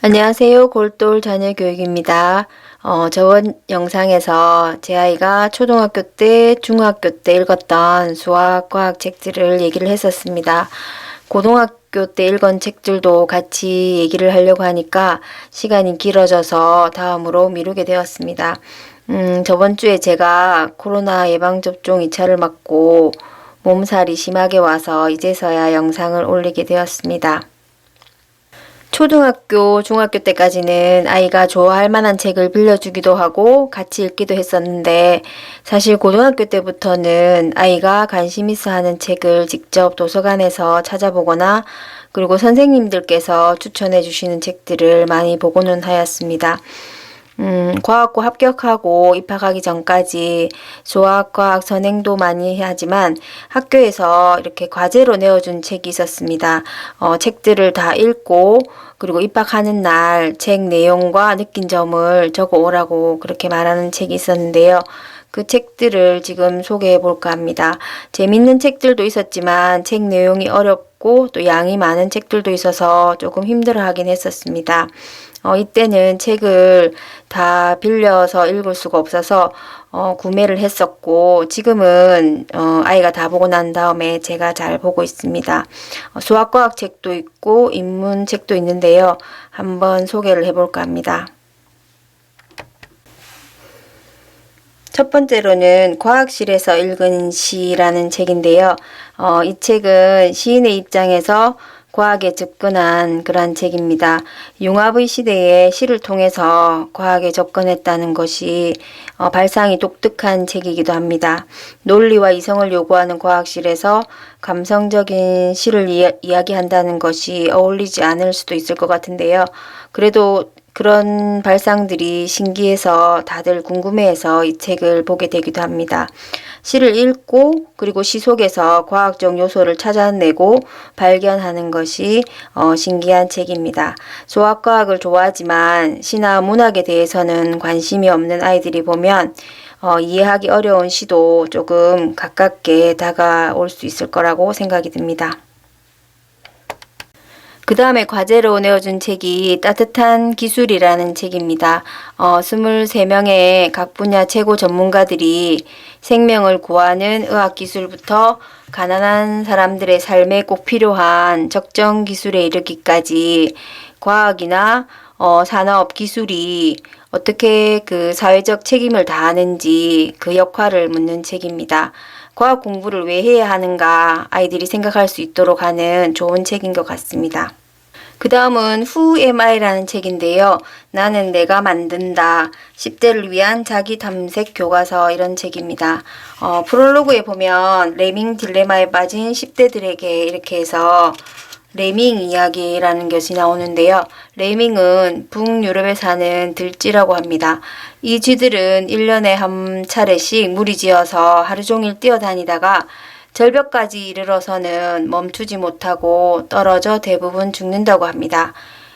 안녕하세요. 골똘 자녀교육입니다. 저번 영상에서 제 아이가 초등학교 때, 중학교 때 읽었던 수학, 과학 책들을 얘기를 했었습니다. 고등학교 때 읽은 책들도 같이 얘기를 하려고 하니까 시간이 길어져서 다음으로 미루게 되었습니다. 저번 주에 제가 코로나 예방접종 2차를 맞고 몸살이 심하게 와서 이제서야 영상을 올리게 되었습니다. 초등학교, 중학교 때까지는 아이가 좋아할 만한 책을 빌려주기도 하고 같이 읽기도 했었는데 사실 고등학교 때부터는 아이가 관심 있어 하는 책을 직접 도서관에서 찾아보거나 그리고 선생님들께서 추천해 주시는 책들을 많이 보고는 하였습니다. 과학고 합격하고 입학하기 전까지 수학, 과학 선행도 많이 하지만 학교에서 이렇게 과제로 내어준 책이 있었습니다. 책들을 다 읽고 그리고 입학하는 날 책 내용과 느낀 점을 적어 오라고 그렇게 말하는 책이 있었는데요. 그 책들을 지금 소개해 볼까 합니다. 재밌는 책들도 있었지만 책 내용이 어렵고 또 양이 많은 책들도 있어서 조금 힘들어 하긴 했었습니다. 이때는 책을 다 빌려서 읽을 수가 없어서 구매를 했었고 지금은 아이가 다 보고 난 다음에 제가 잘 보고 있습니다. 수학과학 책도 있고 인문 책도 있는데요. 한번 소개를 해볼까 합니다. 첫 번째로는 과학실에서 읽은 시라는 책인데요. 이 책은 시인의 입장에서 과학에 접근한 그러한 책입니다. 융합의 시대에 시를 통해서 과학에 접근했다는 것이 발상이 독특한 책이기도 합니다. 논리와 이성을 요구하는 과학실에서 감성적인 시를 이야기한다는 것이 어울리지 않을 수도 있을 것 같은데요. 그래도 그런 발상들이 신기해서 다들 궁금해해서 이 책을 보게 되기도 합니다. 시를 읽고 그리고 시 속에서 과학적 요소를 찾아내고 발견하는 것이 신기한 책입니다. 수학과학을 좋아하지만 시나 문학에 대해서는 관심이 없는 아이들이 보면 이해하기 어려운 시도 조금 가깝게 다가올 수 있을 거라고 생각이 듭니다. 그 다음에 과제로 내어준 책이 따뜻한 기술이라는 책입니다. 23명의 각 분야 최고 전문가들이 생명을 구하는 의학기술부터 가난한 사람들의 삶에 꼭 필요한 적정 기술에 이르기까지 과학이나 산업 기술이 어떻게 그 사회적 책임을 다하는지 그 역할을 묻는 책입니다. 과학 공부를 왜 해야 하는가 아이들이 생각할 수 있도록 하는 좋은 책인 것 같습니다. 그 다음은 Who Am I라는 책인데요. 나는 내가 만든다. 10대를 위한 자기 탐색 교과서 이런 책입니다. 프롤로그에 보면 레밍 딜레마에 빠진 10대들에게 이렇게 해서 레밍 이야기라는 것이 나오는데요. 레밍은 북유럽에 사는 들쥐라고 합니다. 이 쥐들은 1년에 한 차례씩 무리지어서 하루 종일 뛰어다니다가 절벽까지 이르러서는 멈추지 못하고 떨어져 대부분 죽는다고 합니다.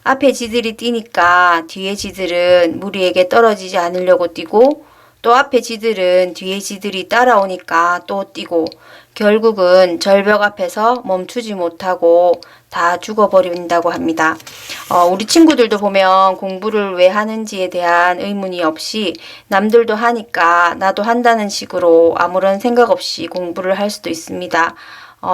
앞에 쥐들이 뛰니까 뒤에 쥐들은 무리에게 떨어지지 않으려고 뛰고 또 앞에 쥐들은 뒤에 쥐들이 따라오니까 또 뛰고 결국은 절벽 앞에서 멈추지 못하고 다 죽어버린다고 합니다. 우리 친구들도 보면 공부를 왜 하는지에 대한 의문이 없이 남들도 하니까 나도 한다는 식으로 아무런 생각 없이 공부를 할 수도 있습니다.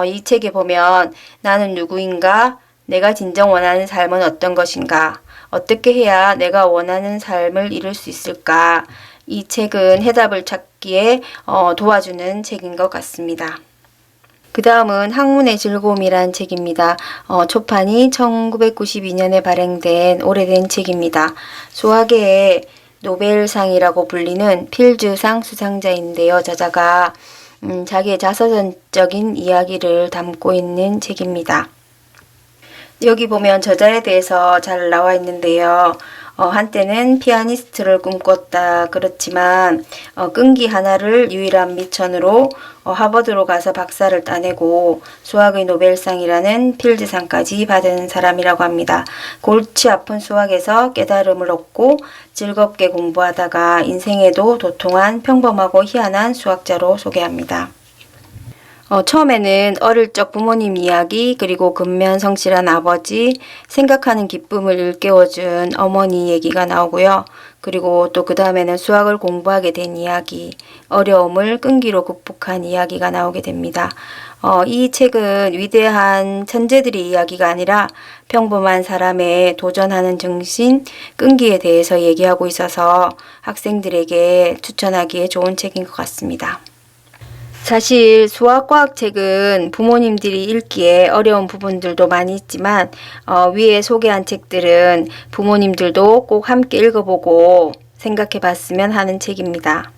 이 책에 보면 나는 누구인가? 내가 진정 원하는 삶은 어떤 것인가? 어떻게 해야 내가 원하는 삶을 이룰 수 있을까? 이 책은 해답을 찾기에 도와주는 책인 것 같습니다. 그 다음은 학문의 즐거움이란 책입니다. 초판이 1992년에 발행된 오래된 책입니다. 수학의 노벨상이라고 불리는 필즈상 수상자인데요. 저자가 자기의 자서전적인 이야기를 담고 있는 책입니다. 여기 보면 저자에 대해서 잘 나와 있는데요. 한때는 피아니스트를 꿈꿨다. 그렇지만 끈기 하나를 유일한 미천으로 하버드로 가서 박사를 따내고 수학의 노벨상이라는 필드상까지 받은 사람이라고 합니다. 골치 아픈 수학에서 깨달음을 얻고 즐겁게 공부하다가 인생에도 도통한 평범하고 희한한 수학자로 소개합니다. 처음에는 어릴 적 부모님 이야기, 그리고 근면 성실한 아버지, 생각하는 기쁨을 일깨워준 어머니 얘기가 나오고요. 그리고 또 그 다음에는 수학을 공부하게 된 이야기, 어려움을 끈기로 극복한 이야기가 나오게 됩니다. 이 책은 위대한 천재들의 이야기가 아니라 평범한 사람의 도전하는 정신, 끈기에 대해서 얘기하고 있어서 학생들에게 추천하기에 좋은 책인 것 같습니다. 사실 수학과학 책은 부모님들이 읽기에 어려운 부분들도 많이 있지만 위에 소개한 책들은 부모님들도 꼭 함께 읽어보고 생각해 봤으면 하는 책입니다.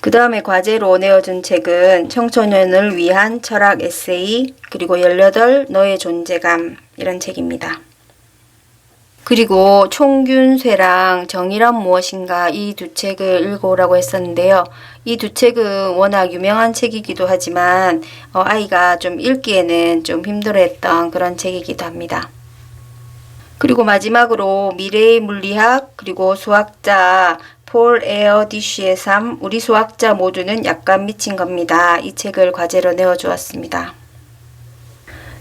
그 다음에 과제로 내어준 책은 청소년을 위한 철학 에세이, 그리고 18 너의 존재감, 이런 책입니다. 그리고 총균쇠랑 정의란 무엇인가, 이 두 책을 읽어오라고 했었는데요. 이 두 책은 워낙 유명한 책이기도 하지만 아이가 좀 읽기에는 좀 힘들어했던 그런 책이기도 합니다. 그리고 마지막으로 미래의 물리학, 그리고 수학자 폴 에어디쉬의 삶, 우리 수학자 모두는 약간 미친 겁니다. 이 책을 과제로 내어주었습니다.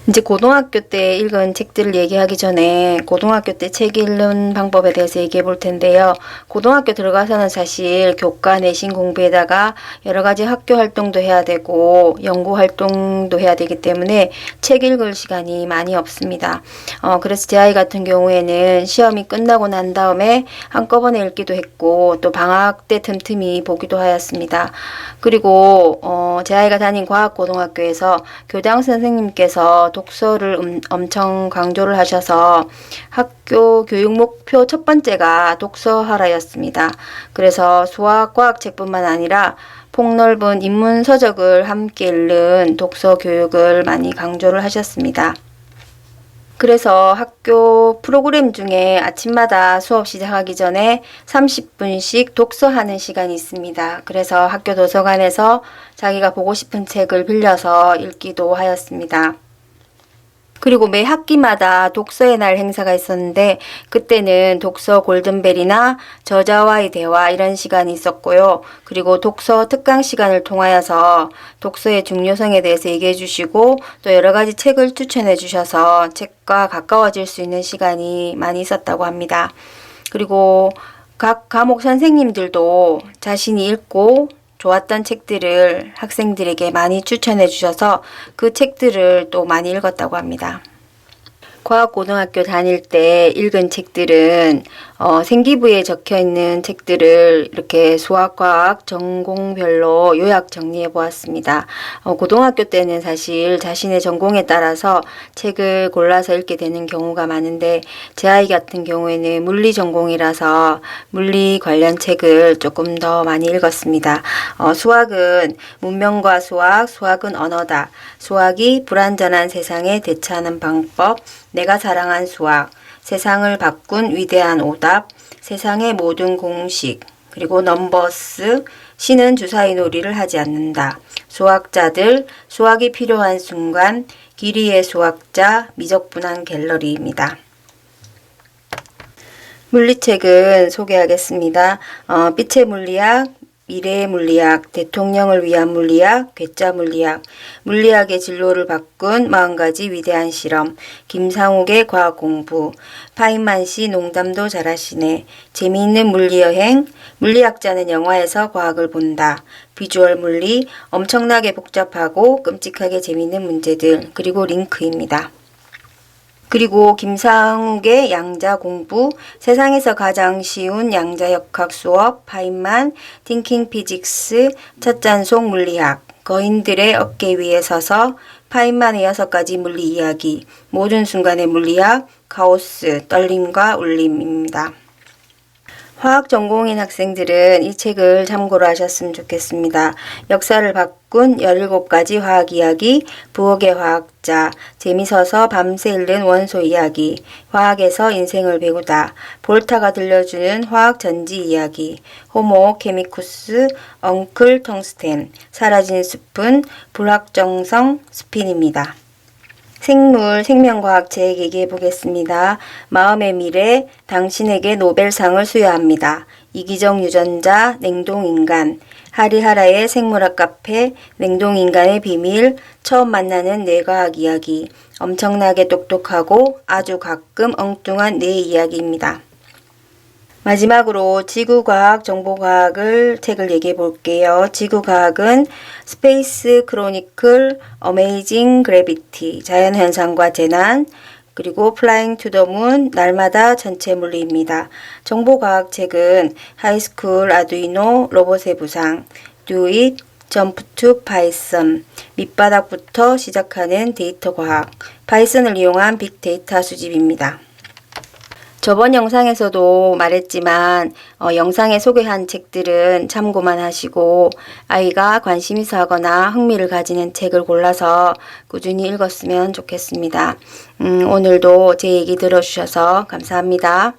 이제 고등학교 때 읽은 책들을 얘기하기 전에 고등학교 때 책 읽는 방법에 대해서 얘기해 볼 텐데요. 고등학교 들어가서는 사실 교과 내신 공부에다가 여러 가지 학교 활동도 해야 되고 연구 활동도 해야 되기 때문에 책 읽을 시간이 많이 없습니다. 그래서 제 아이 같은 경우에는 시험이 끝나고 난 다음에 한꺼번에 읽기도 했고 또 방학 때 틈틈이 보기도 하였습니다. 그리고 제 아이가 다닌 과학고등학교에서 교장 선생님께서 독서를 엄청 강조를 하셔서 학교 교육 목표 첫 번째가 독서하라였습니다. 그래서 수학, 과학 책뿐만 아니라 폭넓은 인문 서적을 함께 읽는 독서 교육을 많이 강조를 하셨습니다. 그래서 학교 프로그램 중에 아침마다 수업 시작하기 전에 30분씩 독서하는 시간이 있습니다. 그래서 학교 도서관에서 자기가 보고 싶은 책을 빌려서 읽기도 하였습니다. 그리고 매 학기마다 독서의 날 행사가 있었는데 그때는 독서 골든벨이나 저자와의 대화 이런 시간이 있었고요. 그리고 독서 특강 시간을 통하여서 독서의 중요성에 대해서 얘기해 주시고 또 여러 가지 책을 추천해 주셔서 책과 가까워질 수 있는 시간이 많이 있었다고 합니다. 그리고 각 과목 선생님들도 자신이 읽고 좋았던 책들을 학생들에게 많이 추천해 주셔서 그 책들을 또 많이 읽었다고 합니다. 과학고등학교 다닐 때 읽은 책들은 생기부에 적혀 있는 책들을 이렇게 수학과학 전공별로 요약 정리해 보았습니다. 고등학교 때는 사실 자신의 전공에 따라서 책을 골라서 읽게 되는 경우가 많은데 제 아이 같은 경우에는 물리 전공이라서 물리 관련 책을 조금 더 많이 읽었습니다. 수학은 문명과 수학, 수학은 언어다. 수학이 불완전한 세상에 대처하는 방법, 내가 사랑한 수학, 세상을 바꾼 위대한 오답, 세상의 모든 공식, 그리고 넘버스, 신은 주사위 놀이를 하지 않는다. 수학자들, 수학이 필요한 순간, 길이의 수학자, 미적분한 갤러리입니다. 물리책은 소개하겠습니다. 빛의 물리학, 미래의 물리학, 대통령을 위한 물리학, 괴짜 물리학, 물리학의 진로를 바꾼 40가지 위대한 실험, 김상욱의 과학 공부, 파인만 씨 농담도 잘하시네, 재미있는 물리여행, 물리학자는 영화에서 과학을 본다, 비주얼 물리, 엄청나게 복잡하고 끔찍하게 재미있는 문제들, 그리고 링크입니다. 그리고 김상욱의 양자 공부, 세상에서 가장 쉬운 양자역학 수업, 파인만, 띵킹 피직스, 첫 잔속 물리학, 거인들의 어깨 위에 서서, 파인만의 6가지 물리 이야기, 모든 순간의 물리학, 카오스, 떨림과 울림입니다. 화학 전공인 학생들은 이 책을 참고로 하셨으면 좋겠습니다. 역사를 바꾼 17가지 화학 이야기, 부엌의 화학자, 재미서서 밤새 읽는 원소 이야기, 화학에서 인생을 배우다, 볼타가 들려주는 화학 전지 이야기, 호모 케미쿠스, 엉클 텅스텐, 사라진 스푼, 불확정성 스핀입니다. 생명과학 책 얘기해 보겠습니다. 마음의 미래, 당신에게 노벨상을 수여합니다. 이기정 유전자, 냉동인간, 하리하라의 생물학 카페, 냉동인간의 비밀, 처음 만나는 뇌과학 이야기, 엄청나게 똑똑하고 아주 가끔 엉뚱한 뇌 이야기입니다. 마지막으로 지구과학, 정보과학을 책을 얘기해 볼게요. 지구과학은 스페이스 크로니클, 어메이징 그래비티, 자연현상과 재난, 그리고 플라잉 투 더 문, 날마다 전체 물리입니다. 정보과학 책은 하이스쿨 아두이노 로봇의 부상, Do It, 점프 투 파이썬, 밑바닥부터 시작하는 데이터 과학, 파이썬을 이용한 빅데이터 수집입니다. 저번 영상에서도 말했지만 영상에 소개한 책들은 참고만 하시고 아이가 관심 있어 하거나 흥미를 가지는 책을 골라서 꾸준히 읽었으면 좋겠습니다. 오늘도 제 얘기 들어주셔서 감사합니다.